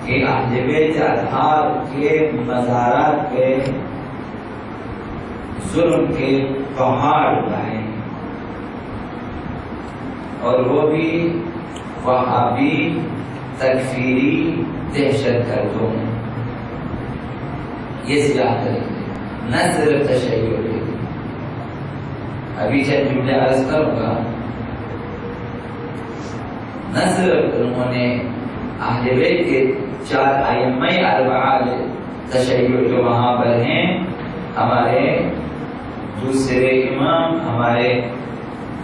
کہ اہل بیت اطہار کے مزارات پہ ظلم کے پہاڑ اٹھائے اور وہ بھی وہابی تکفیری دہشت گردوں نے یہ سیاہ کریں گے، نہ صرف تشیع کے۔ ابھی چند جملے عرض کروں گا۔ نہ صرف انہوں نے اہل بیت کے 4 ائمہ اربعہ تشیع جو وہاں پر ہیں، ہمارے دوسرے امام، ہمارے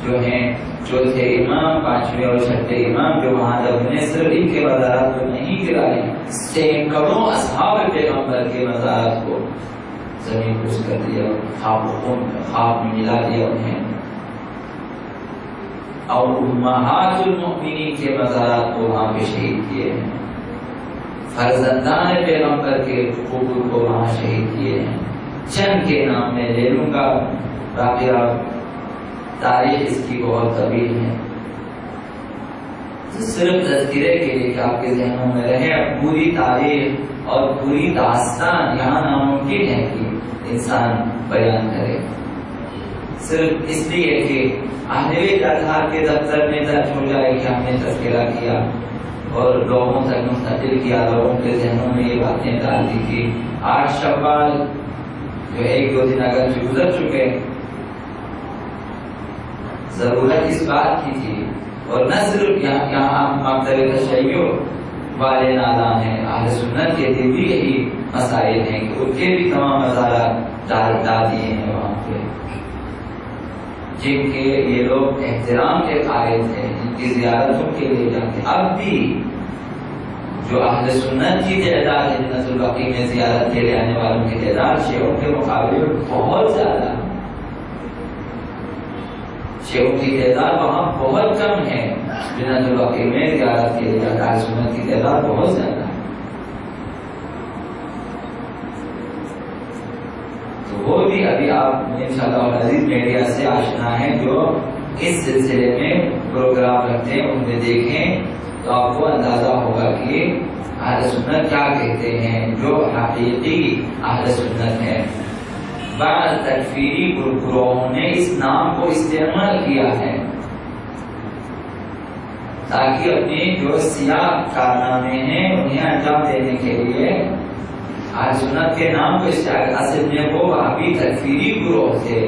جو ہیں چوتھے امام، 5ویں اور 6ٹھے امام جو وہاں دفن، صرف ان کے مزارات کو نہیں گرائے، سینکڑوں اصحاب پیغمبر کے مزارات کو زمین پوچھ کر دیا، خواب میں ملا دیا انہیں، اور امہات المؤمنین کے مزارات کو وہاں پہ شہید کیے ہیں، فرزندان پیغمبر کے حقوق کو وہاں شہید کیے ہیں۔ چند کے نام میں لے لوں گا، باقی تاریخ اس کی بہت طویل ہے، صرف تذکرے کے لیے کہ آپ کے ذہنوں میں رہے۔ اب پوری تاریخ اور پوری داستان یہاں ناممکن ہے کہ انسان بیان کرے، صرف اس لیے کہ اہل بیت اطہار کے دفتر میں درج ہو جائے کہ ہم نے تذکرہ کیا اور لوگوں تک منتقل کیا، لوگوں کے ذہنوں میں یہ باتیں ڈال دی کہ 8 شوال جو 1-2 دن اگر گزر چکے، ضرورت اس بات کی تھی۔ اور نہ صرف یہاں مکتب تشیع والے نادان ہیں، اہل سنت کے دل بھی یہی مسائل ہیں کہ ان کے بھی تمام مزارات ڈال دیے ہیں وہاں پہ، جن کے یہ لوگ احترام کے قائل تھے، ان کی زیارتوں کے لیے جاتے۔ اب بھی جو اہل سنت کی تعداد جنت البقیع میں زیارت کے لیے آنے والوں کی تعداد شیعوں کے مقابلے بہت زیادہ، شیعوں کی تعداد وہاں بہت کم ہے، جنت البقیع میں زیارت کے لیے اہل سنت کی تعداد بہت زیادہ ہے۔ تو وہ بھی ابھی آپ انشاءاللہ عزیز میڈیا سے آشنا ہیں جو اس سلسلے میں پروگرام رکھتے ہیں، ان میں دیکھیں تو آپ کو اندازہ ہوگا کہ اہل سنت کیا کہتے ہیں، جو حقیقی اہل سنت ہے۔ بعض تکفیری گروہوں نے اس نام کو استعمال کیا ہے تاکہ اپنے جو سیاہ کارنامے ہیں انہیں انجام دینے کے لیے اہل سنت کے نام کو استعمال۔ اصل میں وہ وہابی تکفیری گروہ تھے،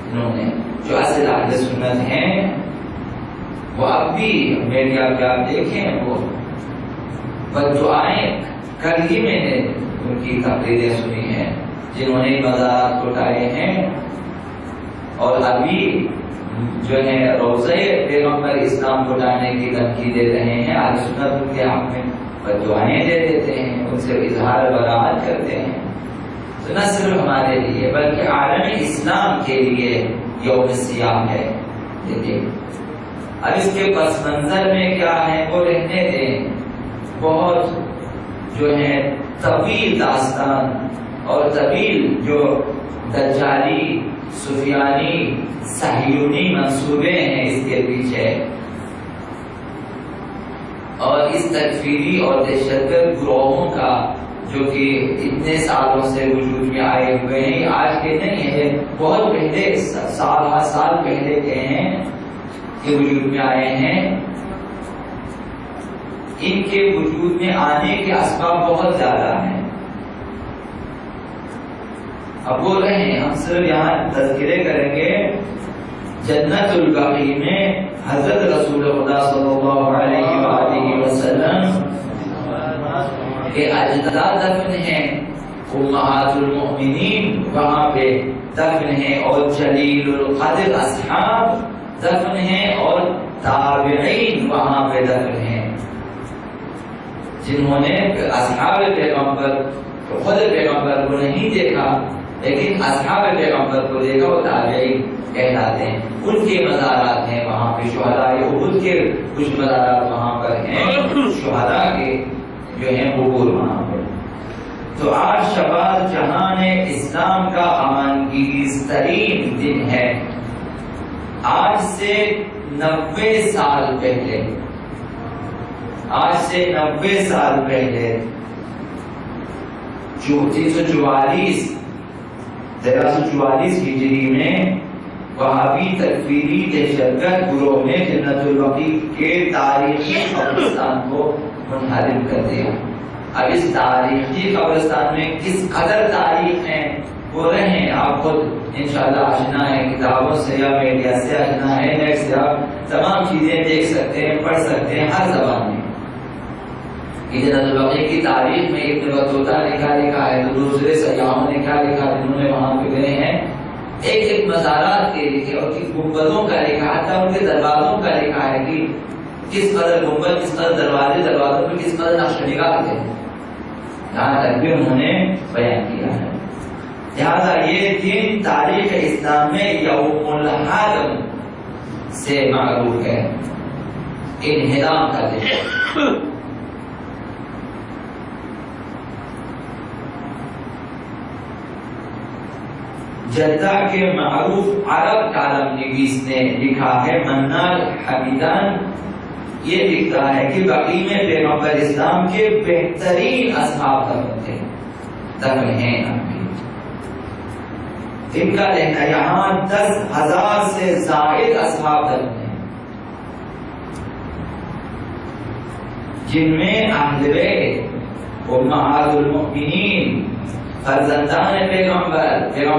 انہوں نے جو اصل اہل سنت ہیں وہ اب بھی میڈیا پہ آپ دیکھیں، وہ بددعائیں کل ہی میں نے ان کی تقریریں سنی ہیں جنہوں نے مزارات اٹھائے ہیں، اور ابھی جو ہے روضہ پیغمبر اسلام کو اٹھانے کی دھمکی دے رہے ہیں۔ اہل سنت ان کے حق میں بددعائیں دے دیتے ہیں، ان سے اظہار براءت کرتے ہیں۔ تو نہ صرف ہمارے لیے بلکہ عالم اسلام کے لیے یوم سیاہ ہے۔ دیکھیے اب اس کے پس منظر میں کیا ہے وہ رہنے دیں، بہت جو ہے طویل داستان اور طویل جو دجالی، سفیانی، صہیونی منصوبے ہیں اس کے پیچھے، اور اس تکفیری اور دہشت گرد گروہوں کا جو کہ اتنے سالوں سے وجود میں آئے ہوئے ہیں، آج کے نہیں ہے، بہت پہلے سال پہلے کے ہیں کہ وجود میں آئے ہیں۔ ان کے وجود میں آنے کے اسباب بہت زیادہ ہیں۔ اب بول رہے ہیں ہم صرف یہاں تذکرے کریں گے جنت البقیع میں حضرت رسول خدا صلی اللہ علیہ وآلہ وسلم کے اجداد دفن ہیں، امہات المؤمنین وہاں پہ دفن ہیں، اور جلیل القدر اصحاب دفن ہیں، اور تابعین وہاں پہ دفن ہیں، جنہوں نے اصحاب پیغمبر خود پیغمبر کو نہیں دیکھا لیکن اصحاب پیغمبر کو دیکھا، وہ تابعین کہلاتے ہیں۔ ان کے مزارات ہیں وہاں پہ، شہداء احد کے کچھ مزارات وہاں پر ہیں، شہداء کے جو ہیں قبور وہاں پر۔ تو آج شباب جہان اسلام کا امانگیز ترین دن ہے۔ آج سے 90 سال پہلے، آج سے 90 سال پہلے 1344 ہجری میں وہابی تکفیری دہشتگرد گروہ نے جنت البقیع کے تاریخی قبرستان کو منہدم کر دیا۔ اب اس تاریخی قبرستان میں کس قدر تاریخ ہیں وہ رہیں، آپ خود انشاءاللہ آشنا ہے، کتابوں سے یا میڈیا سے آشنا ہے، نیٹ سے آپ تمام چیزیں دیکھ سکتے ہیں، پڑھ سکتے ہیں ہر زبان میں۔ جنت البقیع کی تاریخ میں ابن بطوطہ نے کیا لکھا ہے، دوسرے سیاحوں نے کیا لکھا جنہوں نے وہاں پہ گئے ہیں، ایک ایک مزارات کے لکھے اور کس گنبدوں کا لکھا، حتیٰ ان کے دروازوں کا لکھا ہے کہ کس قدر گنبد، کس قدر دروازوں میں کس قدر نقش نگار تھے، یہاں تک بھی انہوں نے بیان کیا ہے۔ لہٰذا یہ دن تاریخ اسلام میں یوم الحرم سے معروف ہے، انہدام کا دن۔ جدہ کے معروف عرب کالم نویس نے لکھا ہے، منال حمیدان، یہ لکھتا ہے کہ بقیع میں پیغمبر اسلام کے بہترین اصحاب دفن ہیں۔ ان کا کہنا ہے یہاں 10,000 سے زائد اصحاب دفن ہیں، جن میں اہل بیت، امہات المؤمنین، فرزندان پیغمبر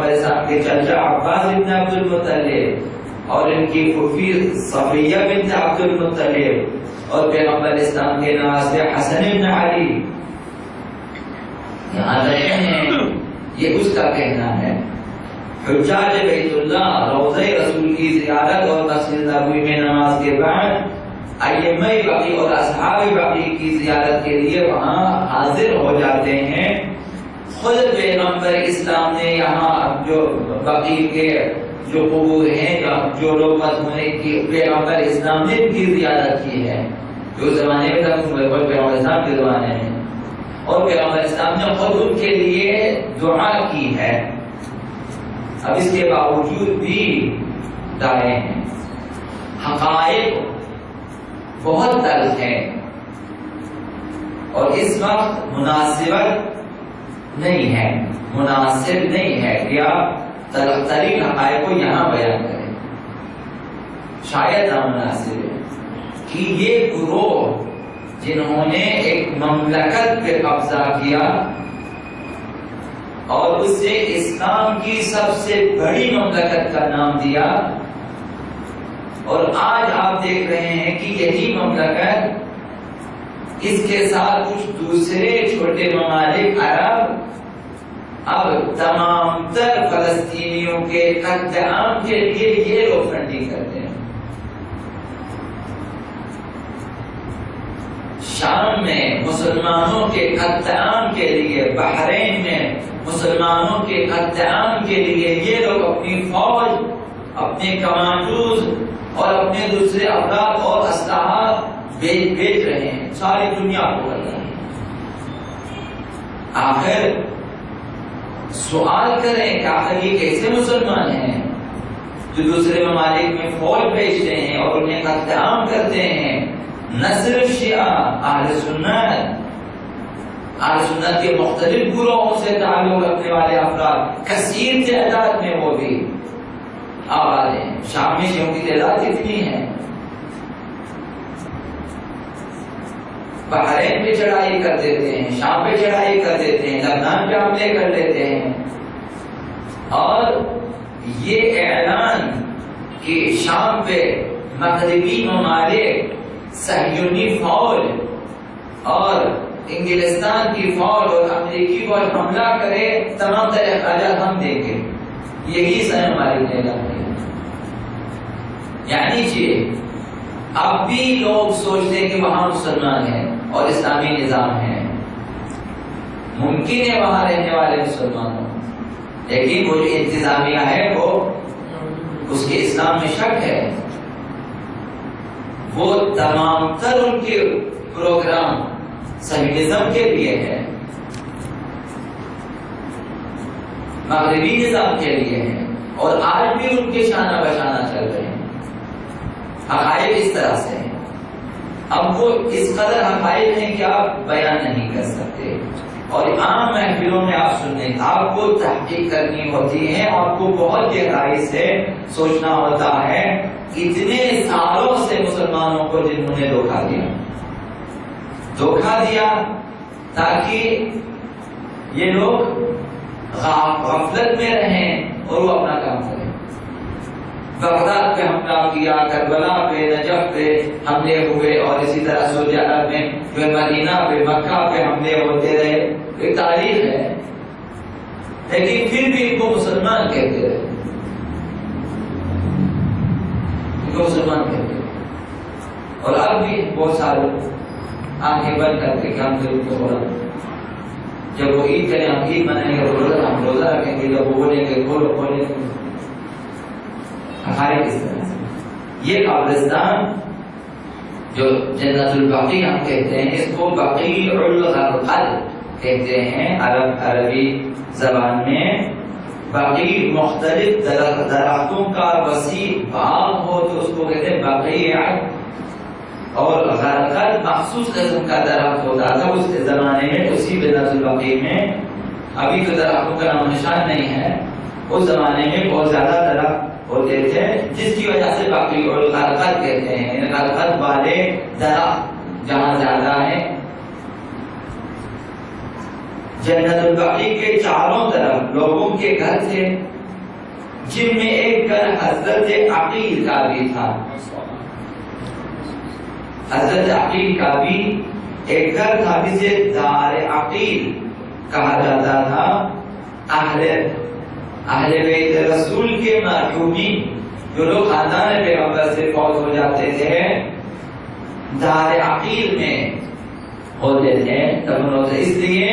اسلام کے چچا عباس بن عبد المطلب اور ان کی پھوپھی صفیہ بنت عبد المطلب اور پیغمبر اسلام کے نواسے حسن بن علی یہاں رہے ہیں، یہ اس کا کہنا ہے۔ حجاج بیت اللہ روضہ رسول کی زیارت اور مسجد نبوی میں نماز کے بعد ائمہ بقیع اور اصحاب بقیع کی زیارت کے لیے وہاں حاضر ہو جاتے ہیں۔ خود پیغمبر اسلام نے یہاں جو بقیع کے جو قبور ہیں، جو لوگ مدفون ہیں، پیغمبر اسلام نے ان کی زیارت کی ہے، جو زمانے میں پیغمبر اسلام کے زمانے میں، اور پیغمبر اسلام نے خود ان کے لیے دعا کی ہے۔ اب اس کے باوجود بھی دائیں ہیں، حقائق بہت تلخ ہیں اور اس وقت مناسب نہیں ہے کہ آپ تلخ ترین حقائق کو یہاں بیان کریں، شاید نامناسب ہے کہ یہ گروہ جنہوں نے ایک مملکت پہ قبضہ کیا اور اسے اسلام کی سب سے بڑی مملکت کا نام دیا، اور آج آپ دیکھ رہے ہیں کہ یہی مملکت اس کے ساتھ کچھ دوسرے چھوٹے ممالک عرب اب تمام تر فلسطینیوں کے قتل عام کے لیے یہ لوگ فنڈنگ کرتے ہیں۔ شام میں مسلمانوں کے قتل عام کے لیے، بحرین میں مسلمانوں کے قتل عام کے لیے یہ لوگ اپنی فوج، اپنے کمانڈوز اور اپنے دوسرے افراد اور اسلحہ بیچ رہے ہیں، ساری دنیا کو کر رہے ہیں۔ آخر سوال کریں کہ آخر یہ کیسے مسلمان ہیں جو دوسرے ممالک میں فوج بھیجتے ہیں اور انہیں قتل عام کرتے ہیں؟ نہ صرف شیعہ، اہل سنت کے مختلف گروہوں سے تعلق رکھنے والے افراد کثیر تعداد میں وہ بھی آباد ہیں۔ شام میں شیعوں کی تعداد کتنی ہے؟ بحرین پہ چڑھائی کر دیتے ہیں، شام پہ چڑھائی کر دیتے ہیں، لبنان پہ حملے کر لیتے ہیں، اور یہ اعلان کہ شام پہ مغربی ممالک صہیونی فوج اور انگلستان کی فوج اور امریکی فوج حملہ کرے، تمام طرح اخراجات ہم دیں گے، یہی صحیح ہماری اعلان ہے۔ یعنی اب بھی لوگ سوچتے ہیں کہ وہاں مسلمان ہیں اور اسلامی نظام ہے، ممکن ہے وہاں رہنے والے مسلمان ہوں، لیکن وہ جو انتظامیہ ہے وہ اس کے اسلام میں شک ہے، وہ تمام تر ان کے پروگرام صہیونزم کے لیے ہے، مغربی نظام کے لیے ہے، اور آج بھی ان کے شانہ بشانہ چل رہے ہیں۔ حقائق اس طرح سے ہیں۔ اب وہ اس قدر حقائق ہیں کہ آپ بیان نہیں کر سکتے، اور عام محفلوں میں آپ سنیں، آپ کو تحقیق کرنی ہوتی ہے، آپ کو بہت گہرائی سے سوچنا ہوتا ہے اتنے سالوں سے مسلمانوں کو جنہوں نے دھوکہ دیا تاکہ یہ لوگ غفلت میں رہیں اور وہ اپنا کام کریں۔ بغداد پہ حملہ کیا، کربلا پہ، نجف پہ حملے ہوئے، اور اسی طرح سعودی عرب میں جو مدینہ پہ، مکہ پہ حملے ہوتے رہے، ایک تاریخ ہے، لیکن پھر بھی ان کو مسلمان کہتے رہے، ان کو مسلمان کہتے رہے، اور اب بھی بہت سارے آنکھیں بند کرتے کہ ہم ضرور کو بولا، جب وہ عید کریں ہم عید منائیں گے، ہم روزہ رکھیں گے، جب وہ بولیں گے کھولیں گے، حقائق اس طرح سے۔ یہ قبرستان جو جنت البقیع ہم کہتے ہیں، اس کو بقیع الغرقد کہتے ہیں عربی زبان میں۔ بقیع مختلف درختوں کا وسیع باغ ہو تو اس کو کہتے ہیں بقیع، اور غرقد مخصوص قسم کا درخت ہوتا تھا اس زمانے میں، اسی جنت البقیع میں۔ ابھی تو درختوں کا نام نشان نہیں ہے، اس زمانے میں بہت زیادہ درخت ہوتے تھے، جس کی وجہ سے بقیع الغرقد کہتے ہیں، غرقد والے درخت جہاں زیادہ ہیں۔ جنت البقیع کے چاروں طرف لوگوں کے گھر تھے، جن میں ایک گھر حضرت عقیل کا بھی تھا۔ حضرت عقیل کا بھی ایک گھر تھا جسے دار عقیل کہا جاتا تھا۔ اہل بیت رسول کے مرحومین جو لوگ خاندان پیغمبر سے فوت ہو جاتے تھے دار عقیل میں ہوتے تھے، اس لیے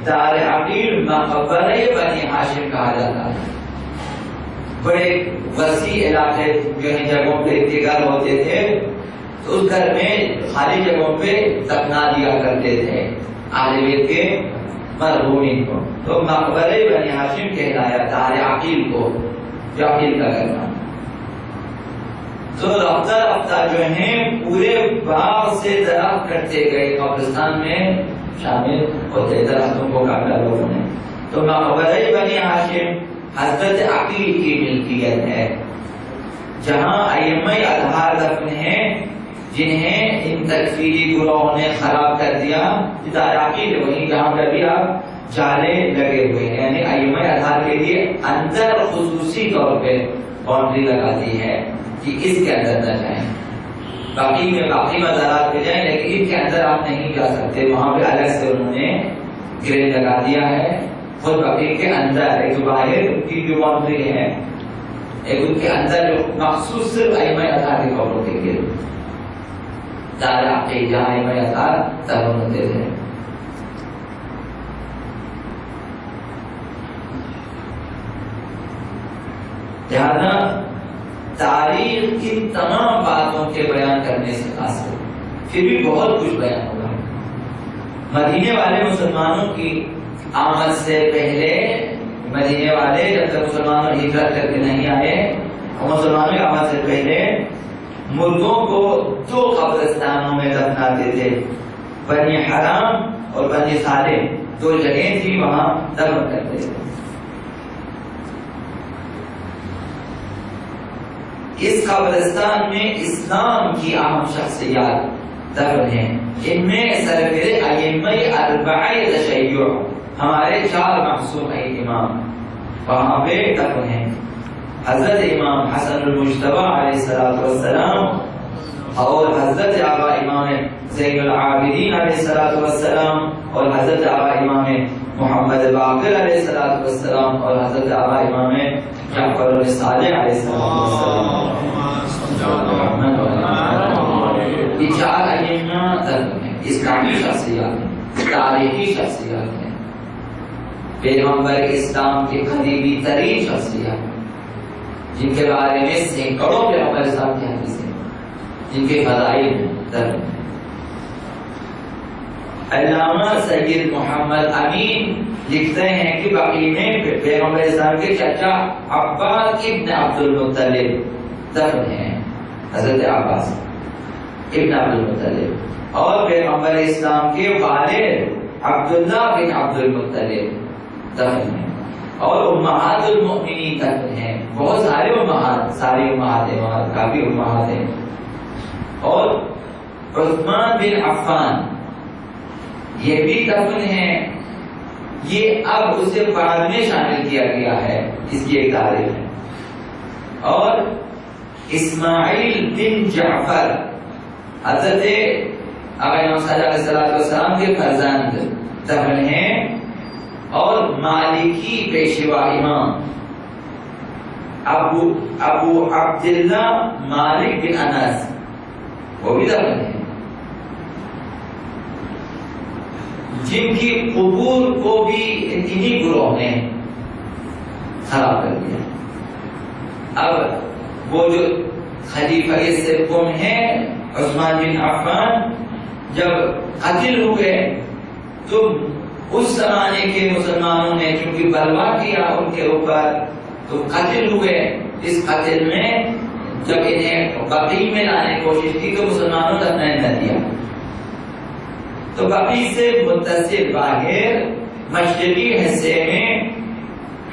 دار عقیل مقبرہ بنی ہاشم کہا جاتا ہے۔ بڑے وسیع علاقے جو ہیں جگہوں پہ اتنے گھر ہوتے تھے، تو اس گھر میں خالی جگہوں پہ دفنا دیا کرتے تھے اہل بیت کے مرحومین کو، تو مقبرہ بنی ہاشم کہلایا دار عقیل کو، جو عقیل کا گھر تھا۔ تو رفتہ رفتہ جو ہیں پورے باغ سے درخت کٹتے گئے، قبرستان میں شامل ہوتے درختوں کو کاٹا لوگوں نے۔ تو مقبرہ بنی ہاشم حضرت عقیل کی ملکیت ہے، جہاں ائمہ اطہار دفن ہیں، جنہیں ان تکفیری گروہوں نے خراب کر دیا۔ دار عقیل وہیں جہاں پر بھی آپ جالے لگے ہوئے ہیں، یعنی ائمہ اطہار کے لیے اندر خصوصی طور پہ باؤنڈری لگا دی ہے کہ اس کے اندر نہ جائیں، باقی میں باقی مزارات پہ جائیں، لیکن ان کے اندر آپ نہیں جا سکتے۔ وہاں پہ الگ سے انہوں نے گرے لگا دیا ہے، خود بقیع کے اندر ایک جو باہر کی جو باؤنڈری ہے، ایک ان کے اندر جو مخصوص صرف ائمہ اطہار کے قبروں کے لیے دار عقیل جہاں ائمہ اطہار دفن ہوتے تھے۔ لہذا تاریخ کی تمام باتوں کے بیان کرنے سے قاصر، پھر بھی بہت کچھ بیان ہوگا۔ مدینے والے مسلمانوں کی آمد سے پہلے، مدینے والے جب تک مسلمانوں ہجرت کر کے نہیں آئے، مسلمانوں کی آمد سے پہلے مردوں کو 2 قبرستانوں میں دفناتے تھے، بنی حرام اور بنی سالم، 2 جگہیں تھی، وہاں دفن کرتے تھے۔ اس قبرستان میں اسلام کی اہم شخصیات دفن ہیں، ان میں سرور ائمہ اربعہ تشیع، ہمارے 4 معصوم امام وہاں پہ دفن ہیں۔ حضرت امام حسن المجتبی علیہ السلام اور حضرت آبا امام زین العابدین علیہ السلام اور حضرت آبا امام محمد باقر علیہ السلام اور حضرت آبا امام جعفر الصادق علیہ السلام، یہ 4 ائمہ دفن ہیں، اسلامی شخصیات ہیں، تاریخی شخصیات ہیں، پیغمبر اسلام کے قریبی ترین شخصیات، جن کے بارے میں سینکڑوں پیغمبر اسلام کی حدیثیں، جن کے فضائل درج ہیں۔ علامہ سید محمد امین لکھتے ہیں کہ بقیع میں پیغمبر اسلام کے چچا عباس ابن عبد المطلب دفن ہیں، حضرت عباس۔ ابن عبد المطلب، اور پیغمبر اسلام کے والد عبداللہ بن عبد المطلب دفن ہیں، اور امہات المؤمنین دفن ہیں، بہت سارے امہات، ساری امہات ہیں وہاں، کافی امہات ہیں، اور عثمان بن عفان یہ بھی دفن ہیں۔ یہ اب اسے بعد میں شامل کیا گیا ہے، اس کی ایک تاریخ ہے۔ اور اسماعیل بن جعفر حضرت امام صلی اللہ علیہ وسلم کے فرزند دفن ہیں، اور مالکی پیشوا امام ابو عبداللہ مالک بن انس وہ بھی دفن ہیں، جن کی قبور کو بھی انہی گروہ نے خراب کر دیا۔ اب وہ جو خلیفہ سوم ہیں عثمان بن عفان جب قتل ہوئے تو اس زمانے کے مسلمانوں نے چونکہ بلوا کیا ان کے اوپر تو قتل ہوئے۔ اس قتل میں جب انہیں بقیع میں لانے کی کوشش کی تو مسلمانوں نے دفن نہ دیا، تو بقیع سے متصل باہر مشرقی حصے میں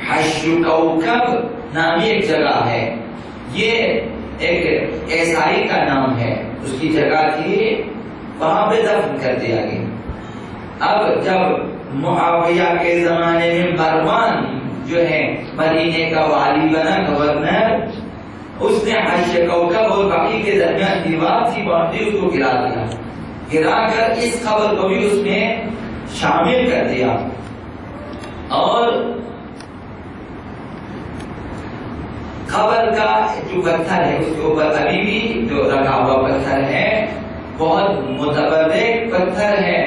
حشر کوکب نامی ایک جگہ ہے، یہ ایک عیسائی کا نام ہے، اس کی جگہ تھی، وہاں پہ دفن کر دیا گیا۔ اب جب معاویہ کے زمانے میں مروان جو ہے مدینے کا والی بنا، گورنر، اس نے حشر کوکب اور بقیع کے درمیان دیوار تھی باؤنڈری، اس کو گرا دیا، گرا کر اس خبر کو بھی اس میں شامل کر دیا، اور قبر کا جو پتھر ہے اس کے اوپر ابھی بھی جو رکھا ہوا پتھر ہے بہت متبرک پتھر ہے۔